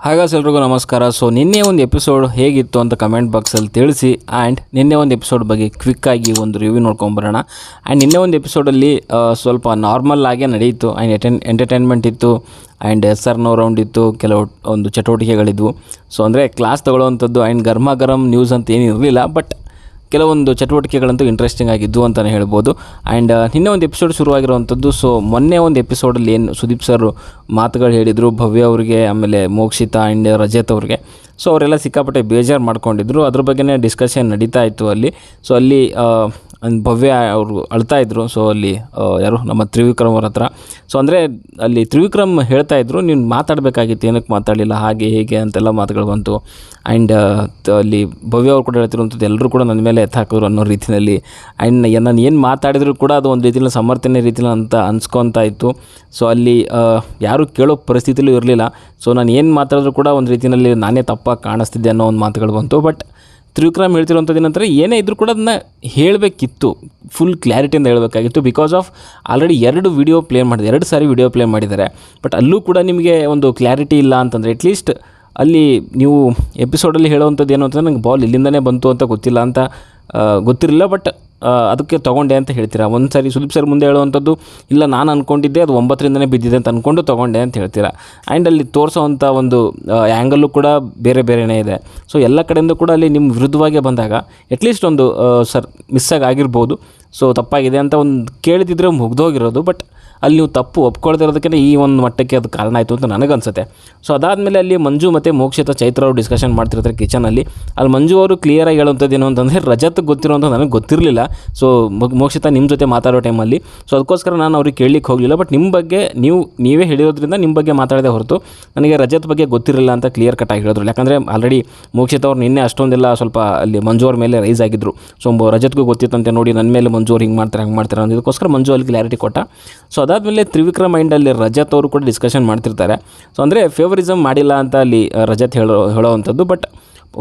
Hi guys, ಎಲ್ರಿಗೂ ನಮಸ್ಕಾರ. So ನಿನ್ನೆ ಒಂದು ಎಪಿಸೋಡ್ ಹೇಗಿತ್ತು ಅಂತ ಕಮೆಂಟ್ ಬಾಕ್ಸಲ್ಲಿ ತಿಳಿಸಿ. ಆ್ಯಂಡ್ ನಿನ್ನೆ ಒಂದು ಎಪಿಸೋಡ್ ಬಗ್ಗೆ ಕ್ವಿಕ್ಕಾಗಿ ಒಂದು ರಿವ್ಯೂ ನೋಡ್ಕೊಂಬರೋಣ. ಆ್ಯಂಡ್ ನಿನ್ನೆ ಒಂದು ಎಪಿಸೋಡಲ್ಲಿ ಸ್ವಲ್ಪ ನಾರ್ಮಲ್ ಆಗೇ ನಡೀತು. ಆ್ಯಂಡ್ ಎಂಟರ್ಟೈನ್ಮೆಂಟ್ ಇತ್ತು. ಆ್ಯಂಡ್ ನೋ ರೌಂಡ್ ಇತ್ತು, ಕೆಲವು ಒಂದು ಚಟುವಟಿಕೆಗಳಿದ್ವು. ಸೊ ಅಂದರೆ ಕ್ಲಾಸ್ ತೊಗೊಳ್ಳೋವಂಥದ್ದು ಆ್ಯಂಡ್ ಗರಂ ನ್ಯೂಸ್ ಅಂತ ಏನೂ ಇರಲಿಲ್ಲ. ಬಟ್ ಕೆಲವೊಂದು ಚಟುವಟಿಕೆಗಳಂತೂ ಇಂಟ್ರೆಸ್ಟಿಂಗ್ ಆಗಿದ್ದು ಅಂತಲೇ ಹೇಳ್ಬೋದು. ಆ್ಯಂಡ್ ನಿನ್ನೆ ಒಂದು ಎಪಿಸೋಡ್ ಶುರುವಾಗಿರುವಂಥದ್ದು. ಸೊ ಮೊನ್ನೆ ಒಂದು ಎಪಿಸೋಡಲ್ಲಿ ಏನು ಸುದೀಪ್ ಸರ್ ಮಾತುಗಳು ಹೇಳಿದರು ಭವ್ಯ ಅವ್ರಿಗೆ, ಆಮೇಲೆ ಮೋಕ್ಷಿತಾ ಆ್ಯಂಡ್ ರಜತ್ ಅವ್ರಿಗೆ. ಸೊ ಅವರೆಲ್ಲ ಸಿಕ್ಕಾಪಟ್ಟೆ ಬೇಜಾರು ಮಾಡ್ಕೊಂಡಿದ್ರು. ಅದ್ರ ಬಗ್ಗೆನೇ ಡಿಸ್ಕಷನ್ ನಡೀತಾ ಇತ್ತು ಅಲ್ಲಿ. ಸೊ ಅಲ್ಲಿ ಭವ್ಯ ಅವರು ಅಳ್ತಾಯಿದ್ರು. ಸೊ ಅಲ್ಲಿ ಯಾರು ನಮ್ಮ ತ್ರಿವಿಕ್ರಮ್ ಅವ್ರ ಹತ್ರ. ಸೊ ಅಂದರೆ ಅಲ್ಲಿ ತ್ರಿವಿಕ್ರಮ್ ಹೇಳ್ತಾಯಿದ್ರು, ನೀನು ಮಾತಾಡಬೇಕಾಗಿತ್ತು, ಏನಕ್ಕೆ ಮಾತಾಡಲಿಲ್ಲ, ಹಾಗೆ ಹೇಗೆ ಅಂತೆಲ್ಲ ಮಾತುಗಳು ಬಂತು. ಆ್ಯಂಡ್ ಅಲ್ಲಿ ಭವ್ಯ ಅವ್ರು ಕೂಡ ಹೇಳ್ತಿರುವಂಥದ್ದು ಎಲ್ಲರೂ ಕೂಡ ನನ್ನ ಮೇಲೆ ಎತ್ತಾಕಿದ್ರು ಅನ್ನೋ ರೀತಿಯಲ್ಲಿ. ಆ್ಯಂಡ್ ನಾನು ಏನು ಮಾತಾಡಿದ್ರು ಕೂಡ ಅದು ಒಂದು ರೀತಿಯಲ್ಲಿ ಸಮರ್ಥನೆ ರೀತಿಯಲ್ಲಿ ಅಂತ ಅನ್ಸ್ಕೊತಾ ಇತ್ತು. ಸೊ ಅಲ್ಲಿ ಯಾರೂ ಕೇಳೋ ಪರಿಸ್ಥಿತಿಲೂ ಇರಲಿಲ್ಲ. ಸೊ ನಾನು ಏನು ಮಾತಾಡಿದ್ರು ಕೂಡ ಒಂದು ರೀತಿಯಲ್ಲಿ ನಾನೇ ತಪ್ಪಾಗಿ ಕಾಣಿಸ್ತಿದ್ದೆ ಅನ್ನೋ ಒಂದು ಮಾತುಗಳು ಬಂತು. ಬಟ್ ತ್ರಿವಿಕ್ರಮ್ ಹೇಳ್ತಿರುವಂಥದ್ದು ಏನಂದರೆ, ಏನೇ ಇದ್ದರೂ ಕೂಡ ಅದನ್ನು ಹೇಳಬೇಕಿತ್ತು, ಫುಲ್ ಕ್ಲಾರಿಟಿಯಿಂದ ಹೇಳಬೇಕಾಗಿತ್ತು. ಬಿಕಾಸ್ ಆಫ್ ಆಲ್ರೆಡಿ 2 ಸಾರಿ ವಿಡಿಯೋ ಪ್ಲೇ ಮಾಡಿದ್ದಾರೆ. ಬಟ್ ಅಲ್ಲೂ ಕೂಡ ನಿಮಗೆ ಒಂದು ಕ್ಲಾರಿಟಿ ಇಲ್ಲ ಅಂತಂದರೆ ಅಟ್ಲೀಸ್ಟ್ ಅಲ್ಲಿ ನೀವು ಎಪಿಸೋಡಲ್ಲಿ ಹೇಳೋವಂಥದ್ದು ಏನು ಅಂತಂದರೆ, ನಂಗೆ ಬಾಲ್ ಇಲ್ಲಿಂದನೇ ಬಂತು ಅಂತ ಗೊತ್ತಿರಲಿಲ್ಲ. ಬಟ್ ಅದಕ್ಕೆ ತೊಗೊಂಡೆ ಅಂತ ಹೇಳ್ತೀರಾ. ಒಂದು ಸಾರಿ ಸುದೀಪ್ ಸರ್ ಮುಂದೆ ಹೇಳುವಂಥದ್ದು, ಇಲ್ಲ ನಾನು ಅಂದ್ಕೊಂಡಿದ್ದೆ ಅದು 9ರಿಂದನೇ ಬಿದ್ದಿದೆ ಅಂತ ಅಂದ್ಕೊಂಡು ತೊಗೊಂಡೆ ಅಂತ ಹೇಳ್ತೀರಾ. ಆ್ಯಂಡ್ ಅಲ್ಲಿ ತೋರಿಸೋವಂಥ ಒಂದು ಆ್ಯಂಗಲ್ಲು ಕೂಡ ಬೇರೆನೇ ಇದೆ. ಸೊ ಎಲ್ಲ ಕಡೆಯಿಂದ ಕೂಡ ಅಲ್ಲಿ ನಿಮ್ಮ ವಿರುದ್ಧವಾಗೇ ಬಂದಾಗ ಅಟ್ಲೀಸ್ಟ್ ಒಂದು ಮಿಸ್ ಆಗಿರ್ಬೋದು. ಸೊ ತಪ್ಪಾಗಿದೆ ಅಂತ ಒಂದು ಕೇಳ್ತಿದ್ರೆ ಮುಗ್ದೋಗಿರೋದು. ಬಟ್ ಅಲ್ಲಿ ನೀವು ತಪ್ಪು ಒಪ್ಕೊಳ್ತಿರೋದಕ್ಕೆ ಈ ಒಂದು ಮಟ್ಟಕ್ಕೆ ಅದು ಕಾರಣ ಆಯಿತು ಅಂತ ನನಗನ್ಸುತ್ತೆ. ಸೊ ಅದಾದಮೇಲೆ ಅಲ್ಲಿ ಮಂಜು ಮತ್ತು ಮೋಕ್ಷಿತಾ ಚೈತ್ರ ಅವರು ಡಿಸ್ಕಷನ್ ಮಾಡ್ತಿರ್ತಾರೆ ಕಿಚನಲ್ಲಿ. ಅಲ್ಲಿ ಮಂಜು ಅವರು ಕ್ಲಿಯರಾಗಿ ಹೇಳುವಂಥದ್ದು ಏನು ಅಂತಂದರೆ, ರಜತ್ಗೆ ಗೊತ್ತಿರೋಂಥದ್ದು ನನಗೆ ಗೊತ್ತಿರಲಿಲ್ಲ. ಸೊ ಮೋಕ್ಷಿತಾ ನಿಮ್ಮ ಜೊತೆ ಮಾತಾಡೋ ಟೈಮಲ್ಲಿ. ಸೊ ಅದಕ್ಕೋಸ್ಕರ ನಾನು ಅವ್ರಿಗೆ ಕೇಳಲಿಕ್ಕೆ ಹೋಗಲಿಲ್ಲ. ಬಟ್ ನಿಮ್ಮ ಬಗ್ಗೆ ನೀವೇ ಹೇಳಿರೋದ್ರಿಂದ ನಿಮ್ಮ ಬಗ್ಗೆ ಮಾತಾಡಿದೆ ಹೊರತು ನನಗೆ ರಜತ್ ಬಗ್ಗೆ ಗೊತ್ತಿರಲಿಲ್ಲ ಅಂತ ಕ್ಲಿಯರ್ ಕಟ್ಟಾಗಿ ಹೇಳಿದ್ರು. ಯಾಕಂದರೆ ಆಲ್ರೆಡಿ ಮೋಕ್ಷಿತಾ ಅವ್ರು ನಿನ್ನೆ ಅಷ್ಟೊಂದೆಲ್ಲ ಸ್ವಲ್ಪ ಅಲ್ಲಿ ಮಂಜು ಅವ್ರ ಮೇಲೆ ರೈಸ್ ಆಗಿದ್ದರು. ಸೊ ರಜತ್ಗೂ ಗೊತ್ತಿತ್ತಂತೆ, ನೋಡಿ ನನ್ನ ಮೇಲೆ ಮಂಜು ಅವ್ರು ಹಿಂಗೆ ಮಾಡ್ತಾರೆ ಅನ್ನೋದಕ್ಕೋಸ್ಕರ ಮಂಜು ಅಲ್ಲಿ ಕ್ಲಾರಿಟಿ ಕೊಟ್ಟ. ಸೊ ಅದಾದಮೇಲೆ ತ್ರಿವಿಕ್ರಮ್ ಆ್ಯಂಡ್ ಅಲ್ಲಿ ರಜತ್ ಅವರು ಕೂಡ ಡಿಸ್ಕಷನ್ ಮಾಡ್ತಿರ್ತಾರೆ. ಸೊ ಅಂದರೆ ಫೇವರಿಸಮ್ ಮಾಡಿಲ್ಲ ಅಂತ ಅಲ್ಲಿ ರಜತ್ ಹೇಳೋವಂಥದ್ದು. ಬಟ್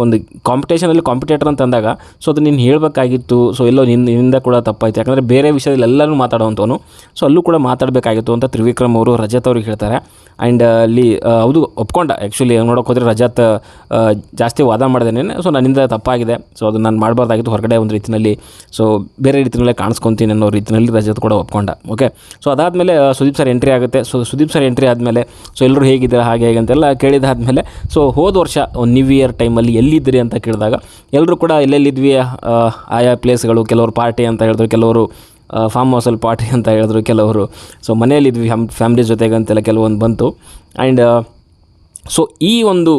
ಒಂದು ಕಾಂಪಿಟೇಷನಲ್ಲಿ ಕಾಂಪಿಟೇಟರ್ ಅಂತ ಅಂದಾಗ ಸೊ ಅದು ನೀನು ಹೇಳಬೇಕಾಗಿತ್ತು. ಸೊ ಎಲ್ಲೋ ನಿನ್ನಿಂದ ಕೂಡ ತಪ್ಪಾಯಿತು, ಯಾಕಂದರೆ ಬೇರೆ ವಿಷಯದಲ್ಲಿ ಎಲ್ಲರೂ ಮಾತಾಡೋವಂಥವನು. ಸೊ ಅಲ್ಲೂ ಕೂಡ ಮಾತಾಡಬೇಕಾಗಿತ್ತು ಅಂತ ತ್ರಿವಿಕ್ರಮ್ ಅವರು ರಜತ್ ಅವ್ರಿಗೆ ಹೇಳ್ತಾರೆ. ಆ್ಯಂಡ್ ಅಲ್ಲಿ ಹೌದು ಒಪ್ಕೊಂಡ. ಆ್ಯಕ್ಚುಲಿ ನೋಡೋಕೆ ಹೋದರೆ ರಜತ್ ಜಾಸ್ತಿ ವಾದ ಮಾಡಿದೇನೆ. ಸೊ ನನ್ನಿಂದ ತಪ್ಪಾಗಿದೆ, ಸೊ ಅದು ನಾನು ಮಾಡಬಾರ್ದಾಗಿತ್ತು, ಹೊರಗಡೆ ಒಂದು ರೀತಿಯಲ್ಲಿ ಸೊ ಬೇರೆ ರೀತಿಯಲ್ಲೇ ಕಾಣಿಸ್ಕೊತೀನಿ ಅನ್ನೋ ರೀತಿಯಲ್ಲಿ ರಜತ್ ಕೂಡ ಒಪ್ಕೊಂಡ. ಓಕೆ. ಸೊ ಅದಾದಮೇಲೆ ಸುದೀಪ್ ಸರ್ ಎಂಟ್ರಿ ಆಗುತ್ತೆ. ಸೊ ಸುದೀಪ್ ಸರ್ ಎಂಟ್ರಿ ಆದಮೇಲೆ ಸೊ ಎಲ್ಲರೂ ಹೇಗಿದ್ದಾರೆ ಹಾಗೆ ಅಂತೆಲ್ಲ ಕೇಳಿದಾದಮೇಲೆ ಸೊ ಹೋದ ವರ್ಷ ಒಂದು ನ್ಯೂ ಇಯರ್ ಟೈಮಲ್ಲಿ ಎಲ್ಲಿದ್ದಿರಿ ಅಂತ ಕೇಳಿದಾಗ ಎಲ್ಲರೂ ಕೂಡ ಎಲ್ಲೆಲ್ಲಿದ್ವಿ, ಆಯಾ ಪ್ಲೇಸ್ಗಳು, ಕೆಲವರು ಪಾರ್ಟಿ ಅಂತ ಹೇಳಿದ್ರು, ಕೆಲವರು ಫಾರ್ಮ್ ಹೌಸಲ್ಲಿ ಪಾರ್ಟಿ ಅಂತ ಹೇಳಿದ್ರು, ಕೆಲವರು ಸೊ ಮನೆಯಲ್ಲಿದ್ವಿ ಫ್ಯಾಮಿಲಿ ಜೊತೆಗೆ ಅಂತೆಲ್ಲ ಕೆಲವೊಂದು ಬಂತು. ಆ್ಯಂಡ್ ಸೊ ಈ ಒಂದು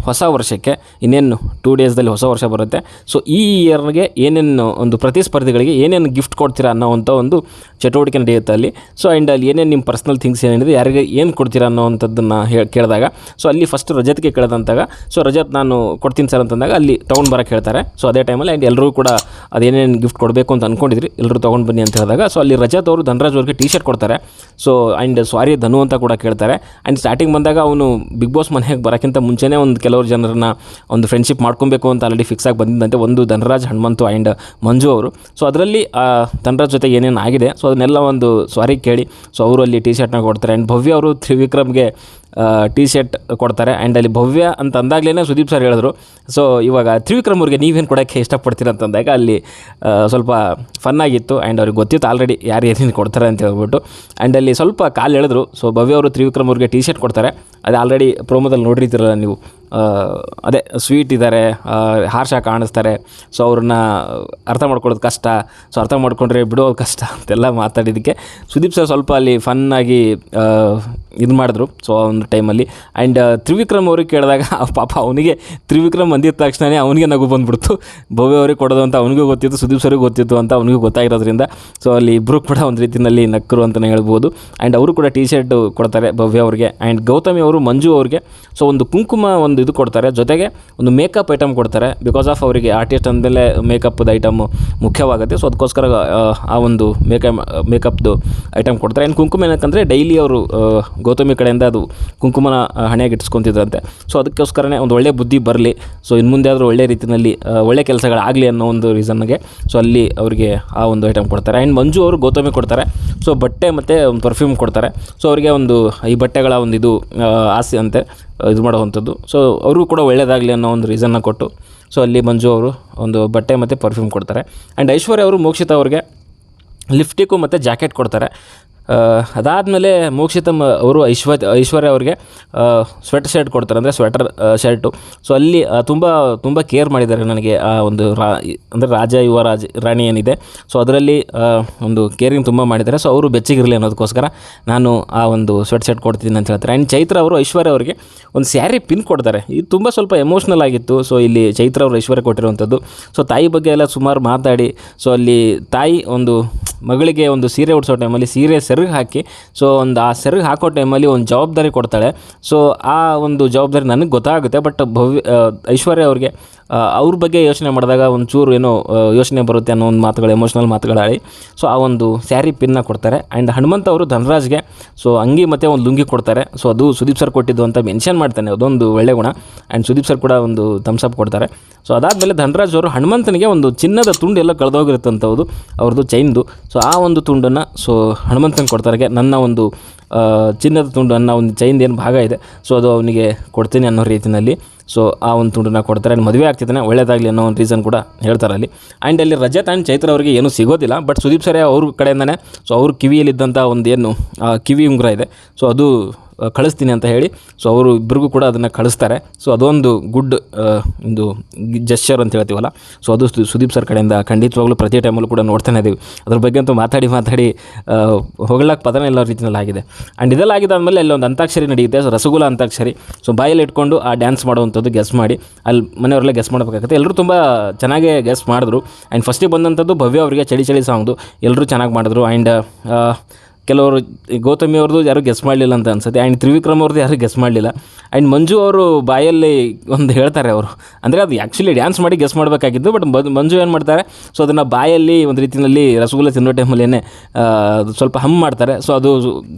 ಹೊಸ ವರ್ಷಕ್ಕೆ ಇನ್ನೇನು 2 ಡೇಸ್ದಲ್ಲಿ ಹೊಸ ವರ್ಷ ಬರುತ್ತೆ. ಸೊ ಈ ಇಯರ್ಗೆ ಏನೇನು ಒಂದು ಪ್ರತಿಸ್ಪರ್ಧಿಗಳಿಗೆ ಏನೇನು ಗಿಫ್ಟ್ ಕೊಡ್ತೀರಾ ಅನ್ನೋವಂಥ ಒಂದು ಚಟುವಟಿಕೆ ನಡೆಯುತ್ತೆ ಅಲ್ಲಿ. ಸೊ ಆ್ಯಂಡ್ ಅಲ್ಲಿ ಏನೇನು ನಿಮ್ಮ ಪರ್ಸ್ನಲ್ ಥಿಂಗ್ಸ್ ಏನಿದೆ, ಯಾರಿಗೆ ಏನು ಕೊಡ್ತೀರಾ ಅನ್ನೋವಂಥದ್ದನ್ನು ಕೇಳಿದಾಗ ಸೊ ಅಲ್ಲಿ ಫಸ್ಟ್ ರಜತ್ಗೆ ಕೇಳಿದಂತಾಗ ಸೊ ರಜತ್ ನಾನು ಕೊಡ್ತೀನಿ ಸರ್ ಅಂತಂದಾಗ ಅಲ್ಲಿ ತೊಗೊಂಡು ಬರೋಕ್ಕೆ ಹೇಳ್ತಾರೆ. ಸೊ ಅದೇ ಟೈಮಲ್ಲಿ ಆ್ಯಂಡ್ ಎಲ್ಲರೂ ಕೂಡ ಅದೇನೇನು ಗಿಫ್ಟ್ ಕೊಡಬೇಕು ಅಂತ ಅಂದ್ಕೊಂಡಿದ್ರಿ, ಎಲ್ಲರೂ ತೊಗೊಂಡು ಬನ್ನಿ ಅಂತ ಹೇಳಿದಾಗ ಸೊ ಅಲ್ಲಿ ರಜತ್ ಅವರು ಧನರಾಜ್ ಅವ್ರಿಗೆ ಟಿ-ಶರ್ಟ್ ಕೊಡ್ತಾರೆ. ಸೊ ಆ್ಯಂಡ್ ಸಾರಿ ಧನು ಅಂತ ಕೂಡ ಕೇಳ್ತಾರೆ. ಆ್ಯಂಡ್ ಸ್ಟಾರ್ಟಿಂಗ್ ಬಂದಾಗ ಅವನು ಬಿಗ್ ಬಾಸ್ ಮನೆಗೆ ಬರೋಕ್ಕಿಂತ ಮುಂಚೆನೇ ಒಂದು ಕೆಲವರು ಜನರನ್ನ ಒಂದು ಫ್ರೆಂಡ್ಶಿಪ್ ಮಾಡ್ಕೊಬೇಕು ಅಂತ ಆಲ್ರೆಡಿ ಫಿಕ್ಸ್ ಆಗಿ ಬಂದಿದ್ದಂತೆ, ಒಂದು ಧನರಾಜ್, ಹನುಮಂತು ಆ್ಯಂಡ್ ಮಂಜು ಅವರು. ಸೊ ಅದರಲ್ಲಿ ಧನರಾಜ್ ಜೊತೆ ಏನೇನು ಆಗಿದೆ ಸೊ ಅದನ್ನೆಲ್ಲ ಒಂದು ಸಾರಿ ಕೇಳಿ ಸೊ ಅವರು ಅಲ್ಲಿ ಟಿ-ಶರ್ಟ್ನ ಕೊಡ್ತಾರೆ. ಆ್ಯಂಡ್ ಭವ್ಯ ಅವರು ತ್ರಿವಿಕ್ರಮ್ಗೆ ಟಿ-ಶರ್ಟ್ ಕೊಡ್ತಾರೆ. ಆ್ಯಂಡ್ ಅಲ್ಲಿ ಭವ್ಯ ಅಂತ ಅಂದಾಗಲೇ ಸುದೀಪ್ ಸರ್ ಹೇಳಿದ್ರು, ಸೊ ಇವಾಗ ತ್ರಿವಿಕ್ರಮ್ ಅವ್ರಿಗೆ ನೀವೇನು ಕೊಡೋಕ್ಕೆ ಇಷ್ಟಪಡ್ತೀರ ಅಂತಂದಾಗ ಅಲ್ಲಿ ಸ್ವಲ್ಪ ಫನ್ನಾಗಿತ್ತು. ಆ್ಯಂಡ್ ಅವ್ರಿಗೆ ಗೊತ್ತಿತ್ತು ಆಲ್ರೆಡಿ ಯಾರು ಏನೇನು ಕೊಡ್ತಾರೆ ಅಂತ ಹೇಳ್ಬಿಟ್ಟು. ಆ್ಯಂಡ್ ಅಲ್ಲಿ ಸ್ವಲ್ಪ ಕಾಲು ಎಳೆದ್ರು. ಸೊ ಭವ್ಯ ಅವರು ತ್ರಿವಿಕ್ರಮ್ ಅವ್ರಿಗೆ ಟಿ-ಶರ್ಟ್ ಕೊಡ್ತಾರೆ. ಅದು ಆಲ್ರೆಡಿ ಪ್ರೋಮೋದಲ್ಲಿ ನೋಡಿರ್ತೀರಲ್ಲ ನೀವು, ಅದೇ ಸ್ವೀಟ್ ಇದ್ದಾರೆ, ಹಾರ್ಷ ಕಾಣಿಸ್ತಾರೆ. ಸೊ ಅವ್ರನ್ನ ಅರ್ಥ ಮಾಡ್ಕೊಳ್ಳೋದು ಕಷ್ಟ, ಸೊ ಅರ್ಥ ಮಾಡ್ಕೊಂಡ್ರೆ ಬಿಡೋದು ಕಷ್ಟ ಅಂತೆಲ್ಲ ಮಾತಾಡಿದ್ದಕ್ಕೆ ಸುದೀಪ್ ಸರ್ ಸ್ವಲ್ಪ ಅಲ್ಲಿ ಫನ್ನಾಗಿ ಇದು ಮಾಡಿದ್ರು. ಸೊ ಒಂದು ಟೈಮಲ್ಲಿ ಆ್ಯಂಡ್ ತ್ರಿವಿಕ್ರಮ್ ಅವ್ರಿಗೆ ಕೇಳಿದಾಗ ಪಾಪ ಅವನಿಗೆ ತ್ರಿವಿಕ್ರಮ್ ಅಂದಿದ ತಕ್ಷಣವೇ ಅವನಿಗೆ ನಗು ಬಂದುಬಿಡ್ತು. ಭವ್ಯ ಅವ್ರಿಗೆ ಕೊಡೋದು ಅಂತ ಅವನಿಗೂ ಗೊತ್ತಿತ್ತು, ಸುದೀಪ್ ಸರ್ಗೂ ಗೊತ್ತಿತ್ತು ಅಂತ ಅವನಿಗೂ ಗೊತ್ತಾಗಿರೋದ್ರಿಂದ ಸೊ ಅಲ್ಲಿ ಇಬ್ಬರು ಕೂಡ ಒಂದು ರೀತಿಯಲ್ಲಿ ನಕ್ಕರು ಅಂತಲೇ ಹೇಳ್ಬೋದು. ಆ್ಯಂಡ್ ಅವರು ಕೂಡ ಟಿ-ಶರ್ಟ್ ಕೊಡ್ತಾರೆ ಭವ್ಯ ಅವ್ರಿಗೆ. ಆ್ಯಂಡ್ ಗೌತಮಿ ಅವರು ಮಂಜು ಅವ್ರಿಗೆ ಸೊ ಒಂದು ಕುಂಕುಮ ಒಂದು ಇದು ಕೊಡ್ತಾರೆ, ಜೊತೆಗೆ ಒಂದು ಮೇಕಪ್ ಐಟಮ್ ಕೊಡ್ತಾರೆ. ಬಿಕಾಸ್ ಆಫ್ ಅವರಿಗೆ ಆರ್ಟಿಸ್ಟ್ ಅಂದಮೇಲೆ ಮೇಕಪ್ದು ಐಟಮ್ ಮುಖ್ಯವಾಗುತ್ತೆ. ಸೊ ಅದಕ್ಕೋಸ್ಕರ ಆ ಒಂದು ಮೇಕಪ್ದು ಐಟಮ್ ಕೊಡ್ತಾರೆ. ಆ್ಯಂಡ್ ಕುಂಕುಮ ಏನಕ್ಕಂದರೆ ಡೈಲಿ ಅವರು ಗೌತಮಿ ಕಡೆಯಿಂದ ಅದು ಕುಂಕುಮನ ಹಣೆಯಾಗಿ ಇಟ್ಸ್ಕೊತಿದ್ರಂತೆ. ಸೊ ಅದಕ್ಕೋಸ್ಕರನೇ ಒಂದು ಒಳ್ಳೆ ಬುದ್ಧಿ ಬರಲಿ, ಸೊ ಇನ್ನು ಮುಂದೆ ಆದರೂ ಒಳ್ಳೆ ರೀತಿಯಲ್ಲಿ ಒಳ್ಳೆ ಕೆಲಸಗಳಾಗಲಿ ಅನ್ನೋ ಒಂದು ರೀಸನ್ಗೆ ಸೊ ಅಲ್ಲಿ ಅವರಿಗೆ ಆ ಒಂದು ಐಟಮ್ ಕೊಡ್ತಾರೆ. ಆ್ಯಂಡ್ ಮಂಜು ಅವರು ಗೌತಮಿ ಕೊಡ್ತಾರೆ. ಸೊ ಬಟ್ಟೆ ಮತ್ತು ಒಂದು ಪರ್ಫ್ಯೂಮ್ ಕೊಡ್ತಾರೆ. ಸೊ ಅವರಿಗೆ ಒಂದು ಈ ಬಟ್ಟೆಗಳ ಒಂದು ಇದು ಆಸೆ ಅಂತೆ, ಇದು ಮಾಡುವಂಥದ್ದು. ಸೊ ಅವರು ಕೂಡ ಒಳ್ಳೆಯದಾಗಲಿ ಅನ್ನೋ ಒಂದು ರೀಸನ್ನ ಕೊಟ್ಟು ಸೊ ಅಲ್ಲಿ ಮಂಜು ಅವರು ಒಂದು ಬಟ್ಟೆ ಮತ್ತು ಪರ್ಫ್ಯೂಮ್ ಕೊಡ್ತಾರೆ. ಆ್ಯಂಡ್ ಐಶ್ವರ್ಯ ಅವರು ಮೋಕ್ಷಿತಾ ಅವ್ರಿಗೆ ಲಿಫ್ಟಿಕ್ಕು ಮತ್ತು ಜಾಕೆಟ್ ಕೊಡ್ತಾರೆ. ಅದಾದಮೇಲೆ ಮೋಕ್ಷಿತ ಅವರು ಐಶ್ವರ್ಯ ಅವ್ರಿಗೆ ಸ್ವೆಟರ್ ಶರ್ಟ್ ಕೊಡ್ತಾರೆ, ಅಂದರೆ ಸ್ವೆಟರ್ ಶರ್ಟು. ಸೊ ಅಲ್ಲಿ ತುಂಬ ಕೇರ್ ಮಾಡಿದ್ದಾರೆ ನನಗೆ. ಆ ಒಂದು ಅಂದರೆ ರಾಜ ಯುವ ರಾಣಿ ಏನಿದೆ ಸೊ ಅದರಲ್ಲಿ ಒಂದು ಕೇರಿಂಗ್ ತುಂಬ ಮಾಡಿದ್ದಾರೆ. ಸೊ ಅವರು ಬೆಚ್ಚಗಿರಲಿ ಅನ್ನೋದಕ್ಕೋಸ್ಕರ ನಾನು ಆ ಒಂದು ಸ್ವೆಟ್ ಶರ್ಟ್ ಕೊಡ್ತೀನಿ ಅಂತ ಹೇಳ್ತಾರೆ. ಆ್ಯಂಡ್ ಚೈತ್ರ ಅವರು ಐಶ್ವರ್ಯ ಅವರಿಗೆ ಒಂದು ಸ್ಯಾರಿ ಪಿನ್ ಕೊಡ್ತಾರೆ. ಇದು ತುಂಬ ಸ್ವಲ್ಪ ಎಮೋಷ್ನಲ್ ಆಗಿತ್ತು. ಸೊ ಇಲ್ಲಿ ಚೈತ್ರ ಅವರು ಐಶ್ವರ್ಯ ಕೊಟ್ಟಿರುವಂಥದ್ದು. ಸೊ ತಾಯಿ ಬಗ್ಗೆ ಎಲ್ಲ ಸುಮಾರು ಮಾತಾಡಿ ಸೊ ಅಲ್ಲಿ ತಾಯಿ ಒಂದು ಮಗಳಿಗೆ ಒಂದು ಸೀರೆ ಉಡಿಸೋ ಟೈಮಲ್ಲಿ ಸೀರೆ ಸೆರಗು ಹಾಕಿ ಸೊ ಆ ಸೆರಗು ಹಾಕೋ ಟೈಮಲ್ಲಿ ಒಂದು ಜವಾಬ್ದಾರಿ ಕೊಡ್ತಾಳೆ. ಸೊ ಆ ಒಂದು ಜವಾಬ್ದಾರಿ ನನಗೆ ಗೊತ್ತಾಗುತ್ತೆ. ಬಟ್ ಐಶ್ವರ್ಯ ಅವ್ರಿಗೆ ಅವ್ರ ಬಗ್ಗೆ ಯೋಚನೆ ಮಾಡಿದಾಗ ಒಂಚೂರು ಏನೋ ಯೋಚನೆ ಬರುತ್ತೆ ಅನ್ನೋ ಒಂದು ಮಾತುಗಳು, ಎಮೋಷ್ನಲ್ ಮಾತುಗಳಾಡಿ ಸೊ ಆ ಒಂದು ಸ್ಯಾರಿ ಪಿನ್ನ ಕೊಡ್ತಾರೆ. ಆ್ಯಂಡ್ ಹನುಮಂತ ಅವರು ಧನರಾಜ್ಗೆ ಸೊ ಅಂಗಿ ಮತ್ತು ಒಂದು ಲುಂಗಿ ಕೊಡ್ತಾರೆ. ಸೊ ಅದು ಸುದೀಪ್ ಸರ್ ಕೊಟ್ಟಿದ್ದು ಅಂತ ಮೆನ್ಷನ್ ಮಾಡ್ತಾನೆ, ಅದೊಂದು ಒಳ್ಳೆ ಗುಣ. ಆ್ಯಂಡ್ ಸುದೀಪ್ ಸರ್ ಕೂಡ ಒಂದು ಥಮ್ಸ್ ಅಪ್ ಕೊಡ್ತಾರೆ. ಸೊ ಅದಾದಮೇಲೆ ಧನರಾಜ್ ಅವರು ಹನುಮಂತನಿಗೆ ಒಂದು ಚಿನ್ನದ ತುಂಡು ಎಲ್ಲ ಕಳೆದೋಗಿರುತ್ತಂಥದ್ದು ಅವ್ರದ್ದು ಚೈನ್ದು. ಸೊ ಆ ಒಂದು ತುಂಡನ್ನು ಸೊ ಹನುಮಂತನಿಗೆ ಕೊಡ್ತಾರೆ. ನನ್ನ ಒಂದು ಚಿನ್ನದ ತುಂಡು ಅನ್ನೋ ಒಂದು ಚೈನ್ದು ಏನು ಭಾಗ ಇದೆ ಸೊ ಅದು ಅವನಿಗೆ ಕೊಡ್ತೀನಿ ಅನ್ನೋ ರೀತಿಯಲ್ಲಿ ಸೊ ಆ ಒಂದು ತುಂಡನ್ನ ಕೊಡ್ತಾರೆ. ಆ್ಯಂಡ್ ಮದುವೆ ಆಗ್ತಿದ್ದಾನೆ, ಒಳ್ಳೆಯದಾಗಲಿ ಅನ್ನೋ ಒಂದು ರೀಸನ್ ಕೂಡ ಹೇಳ್ತಾರೆ ಅಲ್ಲಿ. ಆ್ಯಂಡ್ ಅಲ್ಲಿ ರಜತ್ ಆ್ಯಂಡ್ ಚೈತ್ರ ಅವರಿಗೆ ಏನೂ ಸಿಗೋದಿಲ್ಲ. ಬಟ್ ಸುದೀಪ್ ಸರ್ ಅವ್ರ ಕಡೆಯಿಂದನೇ ಸೊ ಅವ್ರ ಕಿವಿಯಲ್ಲಿದ್ದಂಥ ಒಂದು ಏನು ಕಿವಿ ಉಂಗುರ ಇದೆ ಸೊ ಅದು ಕಳಿಸ್ತೀನಿ ಅಂತ ಹೇಳಿ ಸೊ ಅವರು ಇಬ್ಬರಿಗೂ ಕೂಡ ಅದನ್ನು ಕಳಿಸ್ತಾರೆ. ಸೊ ಅದೊಂದು ಗುಡ್ ಒಂದು ಜೆಸ್ಚರ್ ಅಂತ ಹೇಳ್ತೀವಲ್ಲ, ಸೊ ಅದು ಸುದೀಪ್ ಸರ್ ಕಡೆಯಿಂದ ಖಂಡಿತವಾಗ್ಲೂ ಪ್ರತಿ ಟೈಮಲ್ಲೂ ಕೂಡ ನೋಡ್ತಾನೆ ಇದ್ದೀವಿ. ಅದ್ರ ಬಗ್ಗೆ ಅಂತೂ ಮಾತಾಡಿ ಹೋಗ್ಲಕ್ಕೆ ಪದನೇ ಎಲ್ಲ ರೀತಿಯಲ್ಲಿ ಆಗಿದೆ. ಆ್ಯಂಡ್ ಇದೆಲ್ಲ ಆಗಿದ್ದಾದಮೇಲೆ ಅಲ್ಲಿ ಒಂದು ಅಂತಾಕ್ಷರಿ ನಡೆಯುತ್ತೆ. ಸೊ ರಸಗುಲ್ಲ ಅಂತಾಕ್ಷರಿ. ಸೊ ಬಾಯಲ್ಲಿ ಇಟ್ಕೊಂಡು ಆ ಡ್ಯಾನ್ಸ್ ಮಾಡುವಂಥದ್ದು ಗೆಸ್ ಮಾಡಿ ಅಲ್ಲಿ ಮನೆಯವರೆಲ್ಲ ಗೆಸ್ ಮಾಡಬೇಕಾಗುತ್ತೆ. ಎಲ್ಲರೂ ತುಂಬ ಚೆನ್ನಾಗೇ ಗೆಸ್ ಮಾಡಿದ್ರು. ಆ್ಯಂಡ್ ಫಸ್ಟಿಗೆ ಬಂದಂಥದ್ದು ಭವ್ಯ ಅವರಿಗೆ ಚಳಿ ಚಳಿ ಸಾಂಗ್ದು ಎಲ್ಲರೂ ಚೆನ್ನಾಗಿ ಮಾಡಿದ್ರು. ಆ್ಯಂಡ್ ಕೆಲವರು ಗೌತಮಿ ಅವ್ರದ್ದು ಯಾರೂ ಗೆಸ್ ಮಾಡಲಿಲ್ಲ ಅಂತ ಅನ್ಸುತ್ತೆ. ಆ್ಯಂಡ್ ತ್ರಿವಿಕ್ರಮ್ ಅವ್ರದ್ದು ಯಾರೂ ಗೆಸ್ ಮಾಡಲಿಲ್ಲ. ಆ್ಯಂಡ್ ಮಂಜು ಅವರು ಬಾಯಲ್ಲಿ ಒಂದು ಹೇಳ್ತಾರೆ ಅವರು, ಅಂದರೆ ಅದು ಆ್ಯಕ್ಚುಲಿ ಡ್ಯಾನ್ಸ್ ಮಾಡಿ ಗೆಸ್ ಮಾಡಬೇಕಾಗಿದ್ದು. ಬಟ್ ಮಂಜು ಏನು ಮಾಡ್ತಾರೆ ಸೊ ಅದನ್ನು ಬಾಯಲ್ಲಿ ಒಂದು ರೀತಿಯಲ್ಲಿ ರಸಗುಲ್ಲ ತಿನ್ನೋ ಟೈಮಲ್ಲೇ ಸ್ವಲ್ಪ ಹಮ್ ಮಾಡ್ತಾರೆ. ಸೊ ಅದು